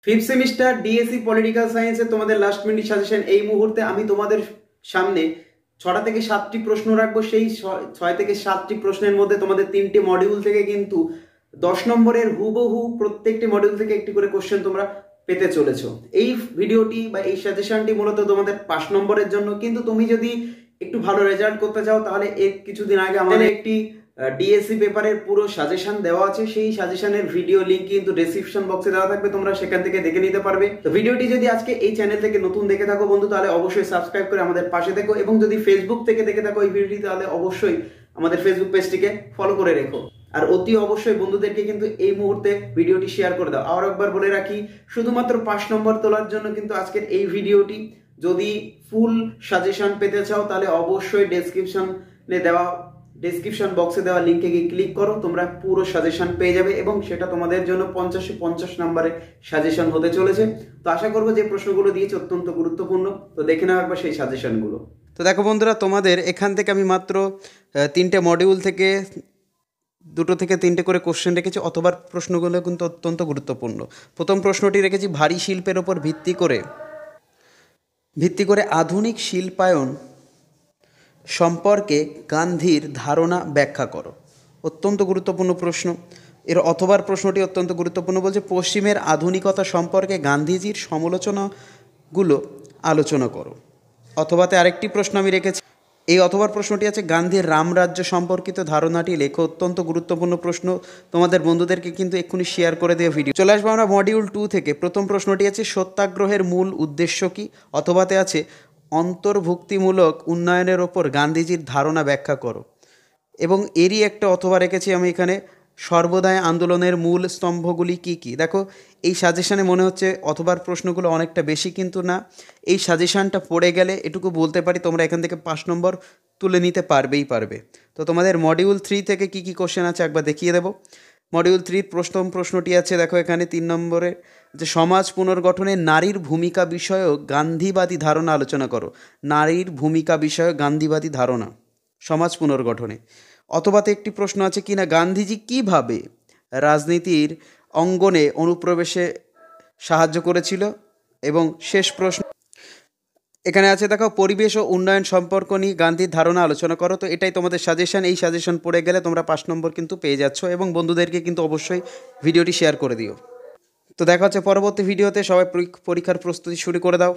Fifth semester DSC political সায়েন্সে তোমাদের last minute suggestion. এই মুহূর্তে আমি তোমাদের সামনে 6টা থেকে 7টি প্রশ্ন রাখবো। সেই 6 থেকে 7টি প্রশ্নের মধ্যে তোমাদের 3টে মডিউল থেকে কিন্তু 10 নম্বরের হুবহু প্রত্যেকটি মডিউল থেকে একটি করে কোশ্চেন তোমরা পেতে চলেছো। এই ভিডিওটি বা এই সাজেশনটি মূলত তোমাদের 5 নম্বরের জন্য। কিন্তু তুমি যদি একটু ভালো রেজাল্ট করতে চাও তাহলে কিছুদিন আগে আমাদের একটি ডিএসসি পেপারের পুরো সাজেশন দেওয়া আছে। সেই সাজেশনের ভিডিও লিংক কিন্তু ডেসক্রিপশন বক্সে দেওয়া থাকবে, তোমরা সেখান থেকে দেখে নিতে পারবে। তো ভিডিওটি যদি আজকে এই চ্যানেল থেকে নতুন দেখে থাকো বন্ধু, তাহলে অবশ্যই সাবস্ক্রাইব করে আমাদের পাশে থেকো, এবং যদি ফেসবুক থেকে দেখে থাকো এই ভিডিওটি তাহলে অবশ্যই আমাদের ফেসবুক পেজটিকে ফলো করে রেখো। আর অতি অবশ্যই বন্ধুদেরকে কিন্তু এই মুহূর্তে ভিডিওটি শেয়ার করে দাও। আর একবার বলে রাখি, শুধুমাত্র 5 নম্বর তোলার জন্য কিন্তু আজকের এই ভিডিওটি। যদি ফুল সাজেশন পেতে চাও তাহলে অবশ্যই ডেসক্রিপশন বক্সে দেওয়া লিঙ্কে গিয়ে ক্লিক করো, তোমরা পুরো সাজেশন পেয়ে যাবে, এবং সেটা তোমাদের জন্য 50 নম্বরের সাজেশন হতে চলেছে। তো আশা করবো যে প্রশ্নগুলো দিয়েছে অত্যন্ত গুরুত্বপূর্ণ। তো দেখে নাও একবার সেই সাজেশনগুলো। তো দেখো বন্ধুরা, তোমাদের এখান থেকে আমি মাত্র 3টে মডিউল থেকে 2 থেকে 3টে করে কোশ্চেন রেখেছি, অথবা প্রশ্নগুলো কিন্তু অত্যন্ত গুরুত্বপূর্ণ। প্রথম প্রশ্নটি রেখেছি, ভারী শিল্পের ওপর ভিত্তি করে আধুনিক শিল্পায়ন সম্পর্কে গান্ধীর ধারণা ব্যাখ্যা করো। অত্যন্ত গুরুত্বপূর্ণ প্রশ্ন। এর অথবার প্রশ্নটি অত্যন্ত গুরুত্বপূর্ণ, বলছে পশ্চিমের আধুনিকতা সম্পর্কে গান্ধীজির সমালোচনাগুলো আলোচনা করো। অথবাতে আরেকটি প্রশ্ন আমি রেখেছি, এই অথবার প্রশ্নটি আছে, গান্ধীর রামরাজ্য সম্পর্কিত ধারণাটি লেখো। অত্যন্ত গুরুত্বপূর্ণ প্রশ্ন, তোমাদের বন্ধুদেরকে কিন্তু এক্ষুনি শেয়ার করে দেওয়া ভিডিও। চলে আসবো আমরা মডিউল 2 থেকে। প্রথম প্রশ্নটি আছে, সত্যাগ্রহের মূল উদ্দেশ্য কী? অথবাতে আছে, অন্তর্ভুক্তিমূলক উন্নয়নের ওপর গান্ধীজির ধারণা ব্যাখ্যা করো। এবং এরই একটা অথবা রেখেছি আমি এখানে, সর্বদাই আন্দোলনের মূল স্তম্ভগুলি কি কি। দেখো, এই সাজেশানে মনে হচ্ছে অথবার প্রশ্নগুলো অনেকটা বেশি, কিন্তু না, এই সাজেশানটা পড়ে গেলে এটুকু বলতে পারি তোমরা এখান থেকে 5 নম্বর তুলে নিতে পারবে। তো তোমাদের মডিউল 3 থেকে কি কি কোশ্চেন আছে একবার দেখিয়ে দেবো। মডিউল 3 প্রথম প্রশ্নটি আছে, দেখো এখানে 3 নম্বরে, যে সমাজ পুনর্গঠনে নারীর ভূমিকা বিষয়ক গান্ধীবাদী ধারণা আলোচনা করো। নারীর ভূমিকা বিষয়ক গান্ধীবাদী ধারণা সমাজ পুনর্গঠনে। অথবাতে একটি প্রশ্ন আছে কি না, গান্ধীজি কিভাবে রাজনীতির অঙ্গনে অনুপ্রবেশে সাহায্য করেছিল। এবং শেষ প্রশ্ন এখানে আছে, দেখো পরিবেশ ও উন্নয়ন সম্পর্ক নিয়ে গান্ধীর ধারণা আলোচনা করো। তো এটাই তোমাদের সাজেশন। এই সাজেশন পড়ে গেলে তোমরা 5 নম্বর কিন্তু পেয়ে যাচ্ছ, এবং বন্ধুদেরকে কিন্তু অবশ্যই ভিডিওটি শেয়ার করে দিও। তো দেখা হচ্ছে পরবর্তী ভিডিওতে। সবাই পরীক্ষার প্রস্তুতি শুরু করে দাও।